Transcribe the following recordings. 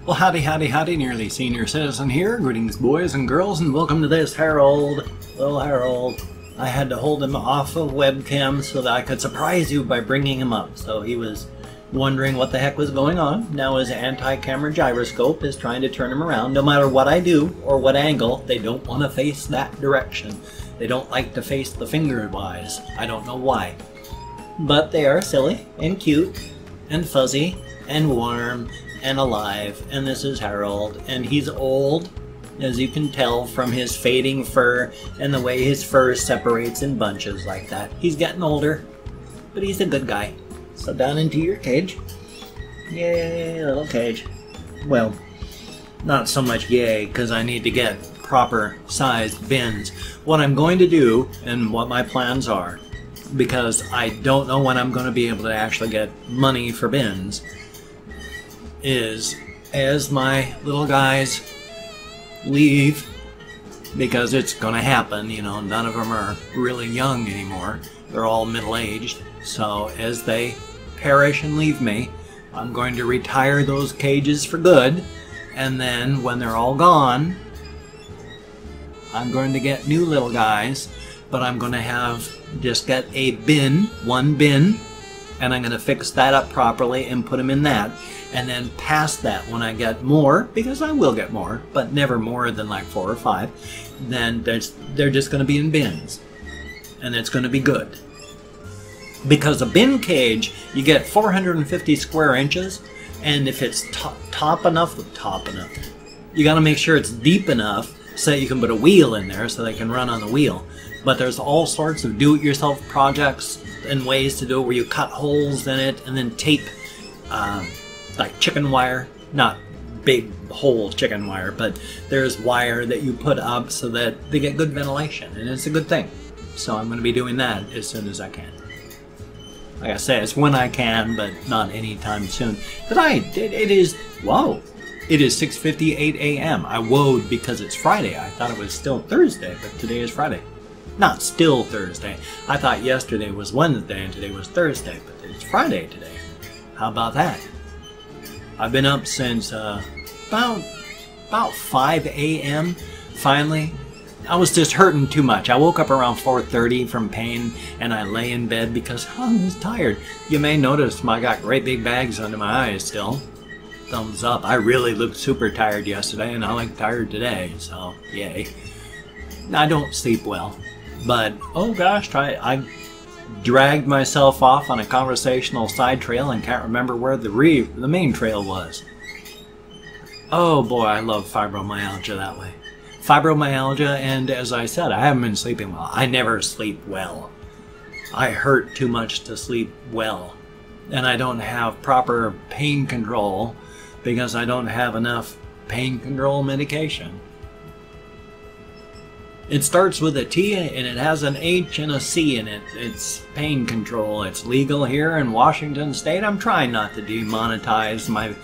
Well, howdy, howdy, howdy, Nearly Senior Citizen here. Greetings, boys and girls, and welcome to this Harold. Little Harold. I had to hold him off of webcam so that I could surprise you by bringing him up. So he was wondering what the heck was going on. Now his anti-camera gyroscope is trying to turn him around. No matter what I do or what angle, they don't want to face that direction. They don't like to face the finger-wise. I don't know why. But they are silly and cute and fuzzy and warm and alive, and this is Harold, and he's old, as you can tell from his fading fur and the way his fur separates in bunches like that. He's getting older, but he's a good guy. So down into your cage. Yay, little cage. Well, not so much yay, because I need to get proper sized bins. What I'm going to do, and what my plans are, because I don't know when I'm going to be able to actually get money for bins, is as my little guys leave, because it's going to happen, you know, none of them are really young anymore. They're all middle-aged. So as they perish and leave me, I'm going to retire those cages for good, and then when they're all gone, I'm going to get new little guys, but I'm going to have just get a bin, one bin, and I'm going to fix that up properly and put them in that. And then past that, when I get more, because I will get more, but never more than like 4 or 5, then they're just going to be in bins. And it's going to be good. Because a bin cage, you get 450 square inches, and if it's top enough, you got to make sure it's deep enough so that you can put a wheel in there so they can run on the wheel. But there's all sorts of do-it-yourself projects and ways to do it where you cut holes in it and then tape like chicken wire, not big hole chicken wire, but there's wire that you put up so that they get good ventilation, and it's a good thing. So I'm going to be doing that as soon as I can. Like I say, it's when I can, but not anytime soon. It is 6:58 a.m. I woed because it's Friday. I thought it was still Thursday, but today is Friday. Not still Thursday. I thought yesterday was Wednesday and today was Thursday, but it's Friday today. How about that? I've been up since about 5 a.m. finally. I was just hurting too much. I woke up around 4:30 from pain, and I lay in bed because I was tired. You may notice I got great big bags under my eyes still. Thumbs up. I really looked super tired yesterday, and I look tired today, so yay. I don't sleep well, but oh gosh, I dragged myself off on a conversational side trail and can't remember where the main trail was. Oh boy, I love fibromyalgia that way. Fibromyalgia, and as I said, I haven't been sleeping well. I never sleep well. I hurt too much to sleep well. And I don't have proper pain control because I don't have enough pain control medication. It starts with a T and it has an H and a C in it. It's pain control. It's legal here in Washington State. I'm trying not to demonetize my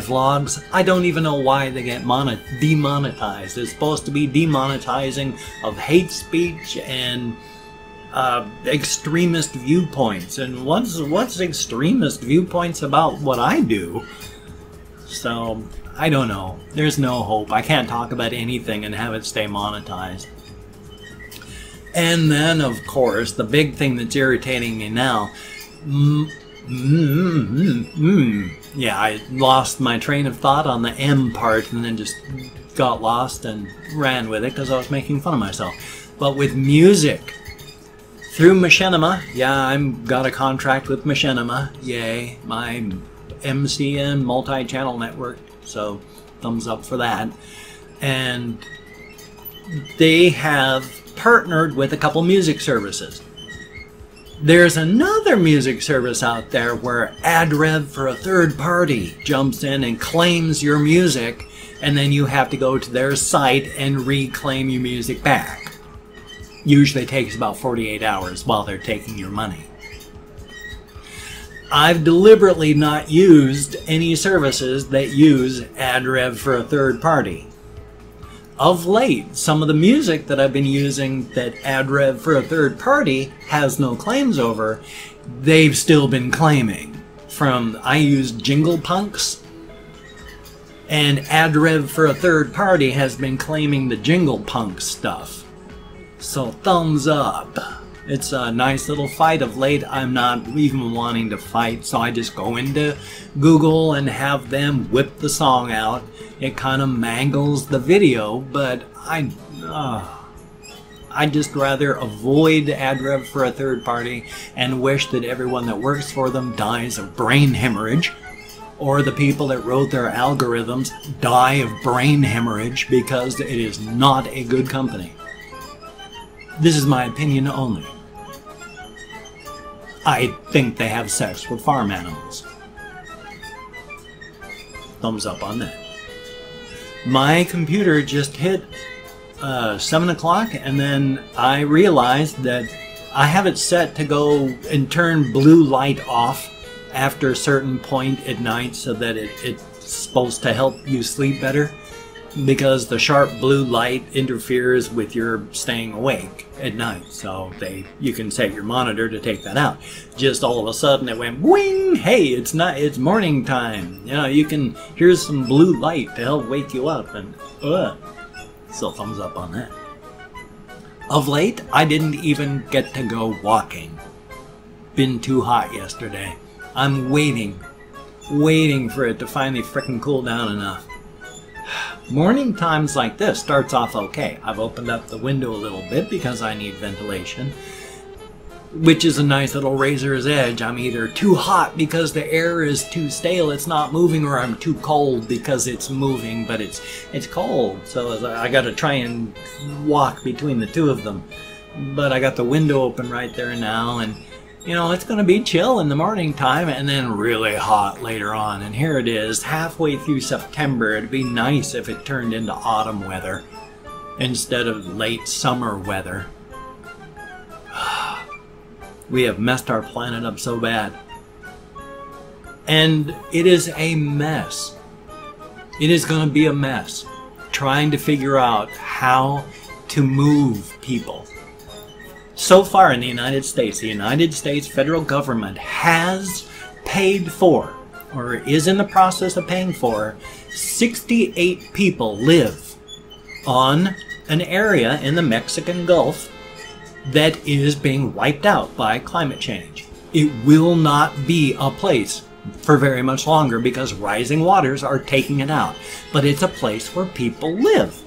vlogs. I don't even know why they get demonetized. It's supposed to be demonetizing of hate speech and extremist viewpoints. And what's extremist viewpoints about what I do? So I don't know. There's no hope. I can't talk about anything and have it stay monetized. And then, of course, the big thing that's irritating me now, yeah, I lost my train of thought on the M part and then just got lost and ran with it because I was making fun of myself. But with music, through Machinima, yeah, I've got a contract with Machinima, yay, my MCN multi-channel network, so thumbs up for that. And they have partnered with a couple music services. There's another music service out there where ad rev for a third party jumps in and claims your music, and then you have to go to their site and reclaim your music back. Usually takes about 48 hours while they're taking your money. I've deliberately not used any services that use ad rev for a third party. Of late, some of the music that I've been using that ad rev for a third party has no claims over, they've still been claiming. I used Jingle Punks, And AdRev for a third party has been claiming the jingle punk stuff. So thumbs up. It's a nice little fight. Of late, I'm not even wanting to fight, so I just go into Google and have them whip the song out. It kind of mangles the video, but I'd just rather avoid AdRev for a third party and wish that everyone that works for them dies of brain hemorrhage, or the people that wrote their algorithms die of brain hemorrhage, because it is not a good company. This is my opinion only. I think they have sex with farm animals. Thumbs up on that. My computer just hit 7 o'clock, and then I realized that I have it set to go and turn blue light off after a certain point at night, so that it's supposed to help you sleep better, because the sharp blue light interferes with your staying awake at night. So you can set your monitor to take that out. Just all of a sudden it went wing. Hey, it's morning time. You know, here's some blue light to help wake you up, and so thumbs up on that. Of late, I didn't even get to go walking. Been too hot yesterday. I'm waiting for it to finally frickin' cool down enough. Morning times like this starts off okay. I've opened up the window a little bit because I need ventilation, which is a nice little razor's edge. I'm either too hot because the air is too stale, it's not moving, or I'm too cold because it's moving, but it's cold. So I got to try and walk between the two of them. But I got the window open right there now, and you know, it's going to be chill in the morning time and then really hot later on. And here it is, halfway through September. It'd be nice if it turned into autumn weather instead of late summer weather. We have messed our planet up so bad. And it is a mess. It is going to be a mess trying to figure out how to move people. So far in the United States federal government has paid for, or is in the process of paying for, 68 people live on an area in the Mexican Gulf that is being wiped out by climate change. It will not be a place for very much longer because rising waters are taking it out. But it's a place where people live.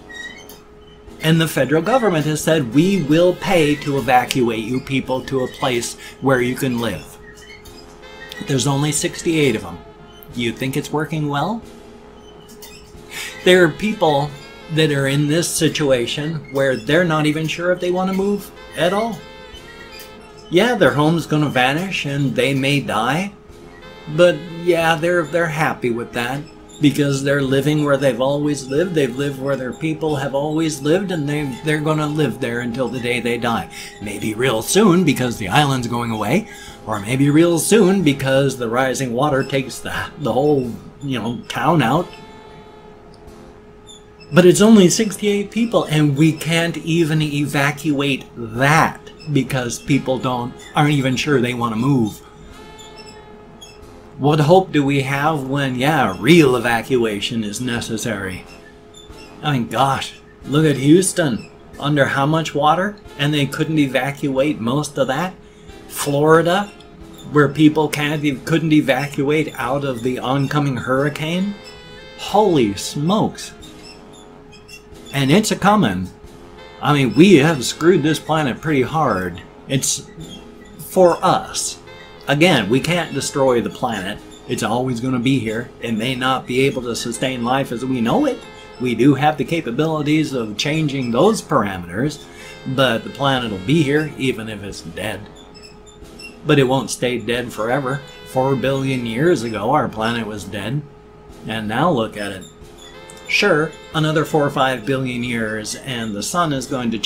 And the federal government has said, we will pay to evacuate you people to a place where you can live. There's only 68 of them. You think it's working well? There are people that are in this situation where they're not even sure if they want to move at all. Yeah, their home's going to vanish and they may die. But yeah, they're happy with that. Because they're living where they've always lived, they've lived where their people have always lived, and they're going to live there until the day they die. Maybe real soon because the island's going away, or maybe real soon because the rising water takes the whole, town out. But it's only 68 people, and we can't even evacuate that because people aren't even sure they want to move. What hope do we have when, real evacuation is necessary? I mean, gosh, look at Houston. Under how much water? And they couldn't evacuate most of that? Florida, where people couldn't evacuate out of the oncoming hurricane? Holy smokes. And it's a-coming. I mean, we have screwed this planet pretty hard. It's for us. Again, we can't destroy the planet. It's always going to be here. It may not be able to sustain life as we know it. We do have the capabilities of changing those parameters, but the planet will be here even if it's dead. But it won't stay dead forever. 4 billion years ago, our planet was dead. And now look at it. Sure, another 4 or 5 billion years, and the sun is going to have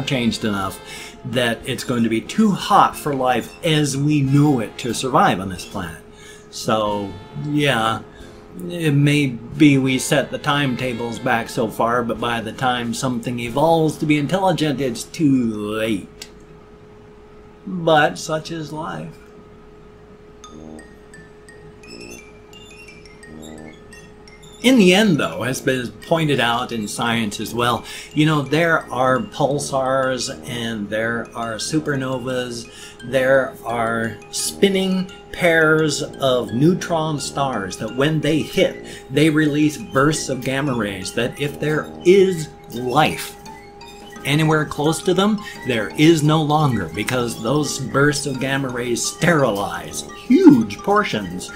changed enough that it's going to be too hot for life as we know it to survive on this planet. So, yeah, it may be we set the timetables back so far, but by the time something evolves to be intelligent, it's too late. But such is life. In the end, though, has been pointed out in science as well, you know, there are pulsars and there are supernovas, there are spinning pairs of neutron stars that when they hit, they release bursts of gamma rays that if there is life anywhere close to them, there is no longer, because those bursts of gamma rays sterilize huge portions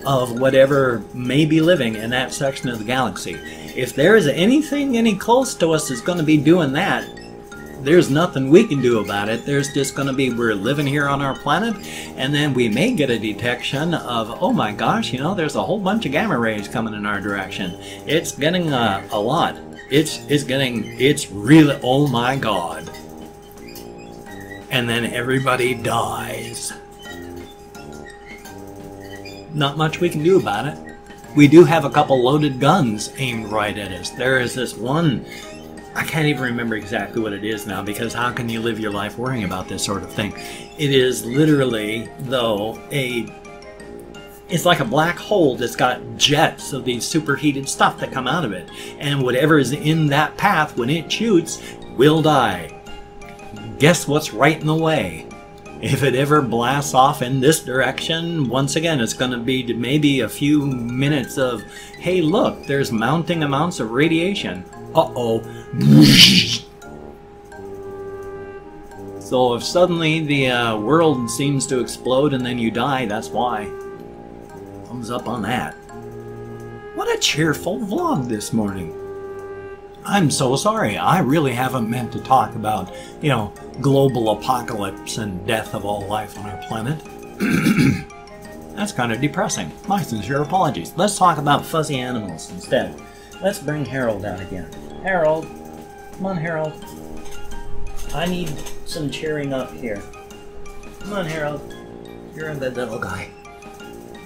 of whatever may be living in that section of the galaxy. If there's anything any close to us that's going to be doing that, there's nothing we can do about it. There's just going to be, we're living here on our planet, and then we may get a detection of, oh my gosh, you know, there's a whole bunch of gamma rays coming in our direction. It's getting a lot. It's really, oh my God. And then everybody dies. Not much we can do about it. We do have a couple loaded guns aimed right at us. There is this one, I can't even remember exactly what it is now, because how can you live your life worrying about this sort of thing? It is literally, though, it's like a black hole that's got jets of these superheated stuff that come out of it. And whatever is in that path, when it shoots, will die. Guess what's right in the way? If it ever blasts off in this direction, once again, it's going to be maybe a few minutes of, hey, look, there's mounting amounts of radiation. Uh-oh. So if suddenly the world seems to explode and then you die, that's why. Thumbs up on that. What a cheerful vlog this morning. I'm so sorry. I really haven't meant to talk about, you know, global apocalypse and death of all life on our planet. That's kind of depressing. My sincere apologies. Let's talk about fuzzy animals instead. Let's bring Harold out again. Harold. Come on, Harold. I need some cheering up here. Come on, Harold. You're a good little guy.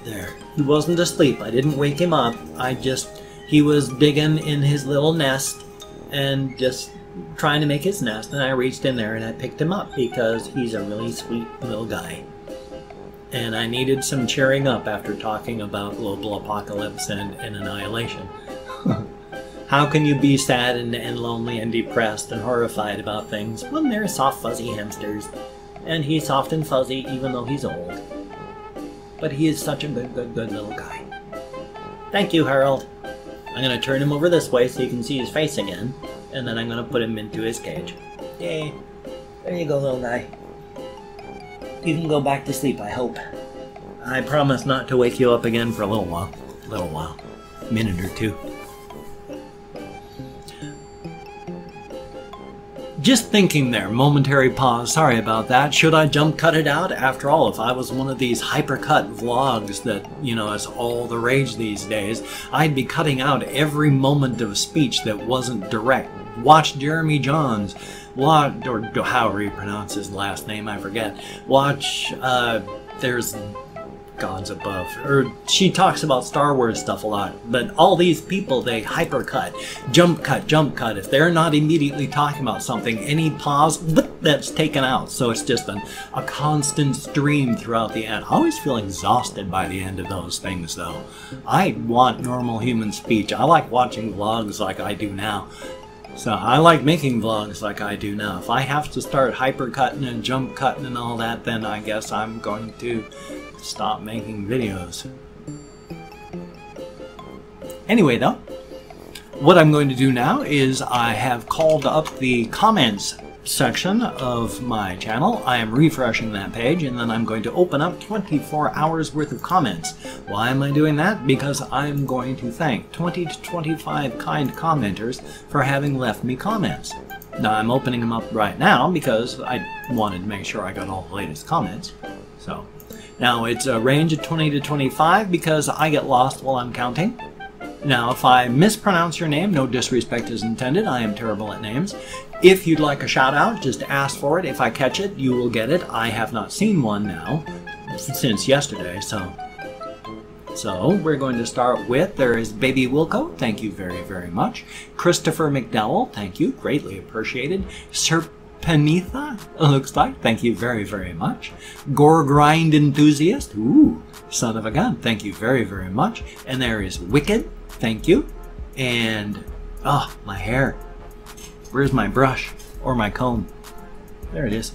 There. He wasn't asleep. I didn't wake him up. He was digging in his little nest and just trying to make his nest, and I reached in there and I picked him up because he's a really sweet little guy. And I needed some cheering up after talking about global apocalypse and annihilation. How can you be sad and lonely and depressed and horrified about things when they're soft fuzzy hamsters? And he's soft and fuzzy even though he's old. But he is such a good little guy. Thank you, Harold. I'm going to turn him over this way so you can see his face again, and then I'm going to put him into his cage. Yay. There you go, little guy. You can go back to sleep, I hope. I promise not to wake you up again for a little while. A minute or two. Just thinking there, momentary pause, sorry about that. Should I jump cut it out? After all, if I was one of these hypercut vlogs that, you know, is all the rage these days, I'd be cutting out every moment of speech that wasn't direct. Watch Jeremy Johns, or however you pronounce his last name, I forget. Watch, there's Gods Above, or she talks about Star Wars stuff a lot, but all these people, they hypercut, jump cut. If they're not immediately talking about something, any pause, that's taken out. So it's just a constant stream throughout the end. I always feel exhausted by the end of those things, though. I want normal human speech. I like watching vlogs like I do now. So I like making vlogs like I do now. If I have to start hypercutting and jump cutting and all that, then I guess I'm going to stop making videos. Anyway, though, what I'm going to do now is I have called up the comments section of my channel. I am refreshing that page, and then I'm going to open up 24 hours worth of comments. Why am I doing that? Because I'm going to thank 20 to 25 kind commenters for having left me comments. Now I'm opening them up right now because I wanted to make sure I got all the latest comments. So now it's a range of 20 to 25 because I get lost while I'm counting. Now, if I mispronounce your name, no disrespect is intended. I am terrible at names. If you'd like a shout out, just ask for it. If I catch it, you will get it. I have not seen one now since yesterday, so we're going to start with, there is Baby Wilco, thank you very, very much. Christopher McDowell, thank you, greatly appreciated. Penitha, it looks like. Thank you very, very much. Gore Grind Enthusiast. Ooh, son of a gun. Thank you very, very much. And there is Wicked. Thank you. And, oh, my hair. Where's my brush? Or my comb? There it is.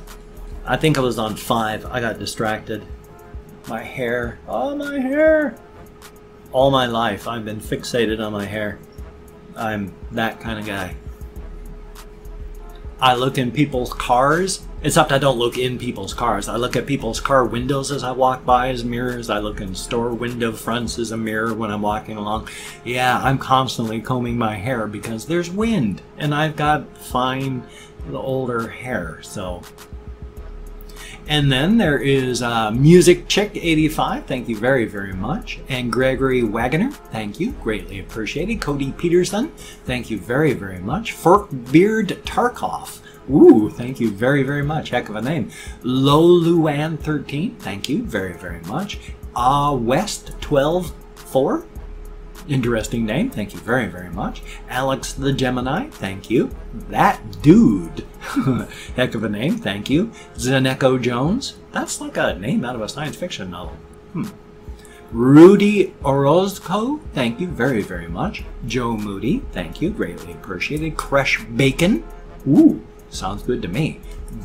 I think I was on 5. I got distracted. My hair. Oh, my hair. All my life, I've been fixated on my hair. I'm that kind of guy. I look in people's cars, except I don't look in people's cars. I look at people's car windows as I walk by as mirrors. I look in store window fronts as a mirror when I'm walking along. Yeah, I'm constantly combing my hair because there's wind and I've got fine, older hair, so. And then there is Music Chick 85, thank you very, very much. And Gregory Wagoner, thank you, greatly appreciated. Cody Peterson, thank you very, very much. Forkbeard Tarkov, ooh, thank you very, very much, heck of a name. Loluan 13, thank you very, very much. West 12-4, interesting name, thank you very, very much. Alex the Gemini, thank you. That dude, heck of a name, thank you. Zaneko Jones, that's like a name out of a science fiction novel. Rudy Orozco, thank you very, very much. Joe Moody, thank you, greatly appreciated. Crush Bacon, ooh, sounds good to me.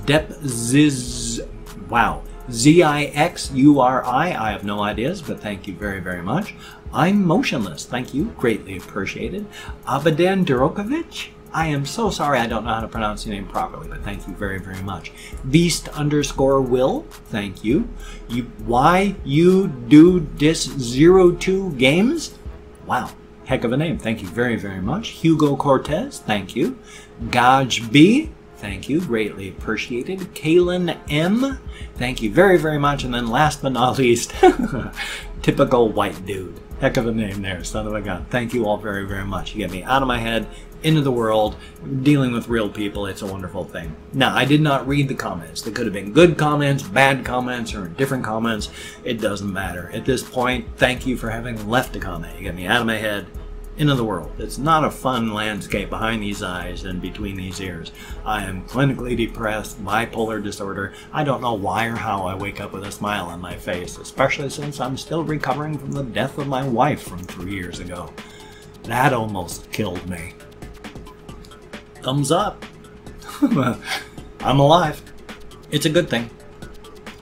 Dep Ziz, wow. Zixuri, I have no ideas, but thank you very, very much. I'm Motionless, thank you, greatly appreciated. Abadan Durokovic, I am so sorry I don't know how to pronounce your name properly, but thank you very, very much. Beast_Will, thank you. Why you do this 02 games? Wow, heck of a name, thank you very, very much. Hugo Cortez, thank you. Gaj B, thank you, greatly appreciated. Kaylin M, thank you very, very much. And then last but not least, typical white dude. Heck of a name there, son of a gun. Thank you all very, very much. You get me out of my head, into the world, dealing with real people. It's a wonderful thing. Now, I did not read the comments. They could have been good comments, bad comments, or different comments. It doesn't matter. At this point, thank you for having left a comment. You get me out of my head, into the world. It's not a fun landscape behind these eyes and between these ears. I am clinically depressed, bipolar disorder. I don't know why or how I wake up with a smile on my face, especially since I'm still recovering from the death of my wife from 3 years ago. That almost killed me. Thumbs up. I'm alive. It's a good thing.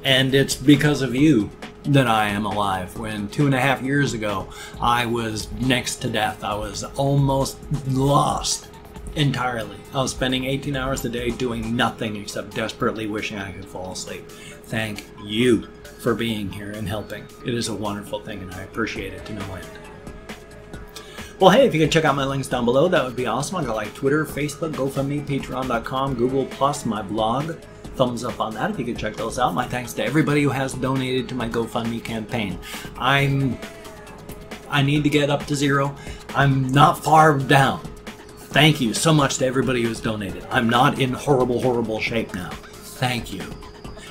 And it's because of you that I am alive. When 2.5 years ago I was next to death, I was almost lost entirely. I was spending 18 hours a day doing nothing except desperately wishing I could fall asleep. Thank you for being here and helping. It is a wonderful thing and I appreciate it to no end. Well, hey, if you could check out my links down below, that would be awesome. I got like Twitter, Facebook, GoFundMe, Patreon.com, Google+, my blog. Thumbs up on that if you could check those out. My thanks to everybody who has donated to my GoFundMe campaign. I need to get up to 0. I'm not far down. Thank you so much to everybody who's donated. I'm not in horrible, horrible shape now. Thank you.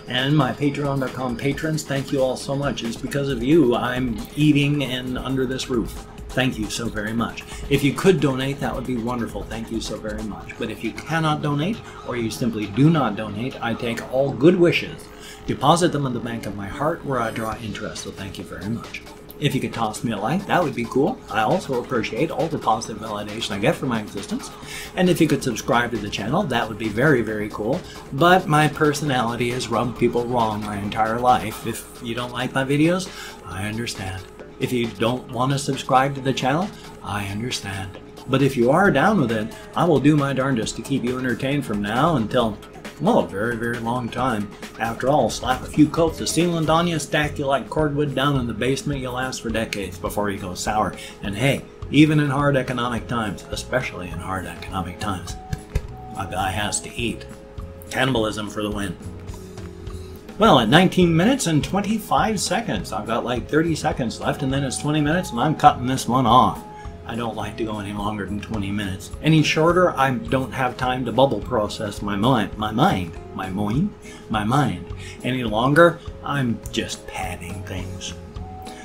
And my Patreon.com patrons, thank you all so much. It's because of you I'm eating and under this roof. Thank you so very much. If you could donate, that would be wonderful. Thank you so very much. But if you cannot donate, or you simply do not donate, I take all good wishes, deposit them in the bank of my heart where I draw interest, so thank you very much. If you could toss me a like, that would be cool. I also appreciate all the positive validation I get for my existence. And if you could subscribe to the channel, that would be very, very cool. But my personality has rubbed people wrong my entire life. If you don't like my videos, I understand. If you don't want to subscribe to the channel, I understand. But if you are down with it, I will do my darndest to keep you entertained from now until, well, a very, very long time. After all, slap a few coats of sealant on you, stack you like cordwood down in the basement, you'll last for decades before you go sour. And hey, even in hard economic times, especially in hard economic times, a guy has to eat. Cannibalism for the win. Well, at 19 minutes and 25 seconds, I've got like 30 seconds left, and then it's 20 minutes, and I'm cutting this one off. I don't like to go any longer than 20 minutes. Any shorter, I don't have time to bubble process my mind. Any longer, I'm just padding things.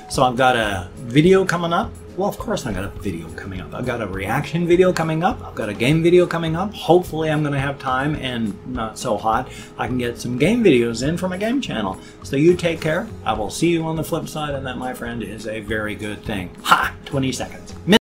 So I've got a video coming up Well, of course I got a video coming up. I've got a reaction video coming up. I've got a game video coming up. Hopefully I'm going to have time and not so hot. I can get some game videos in for my game channel. So you take care. I will see you on the flip side, and that, my friend, is a very good thing. Ha! 20 seconds.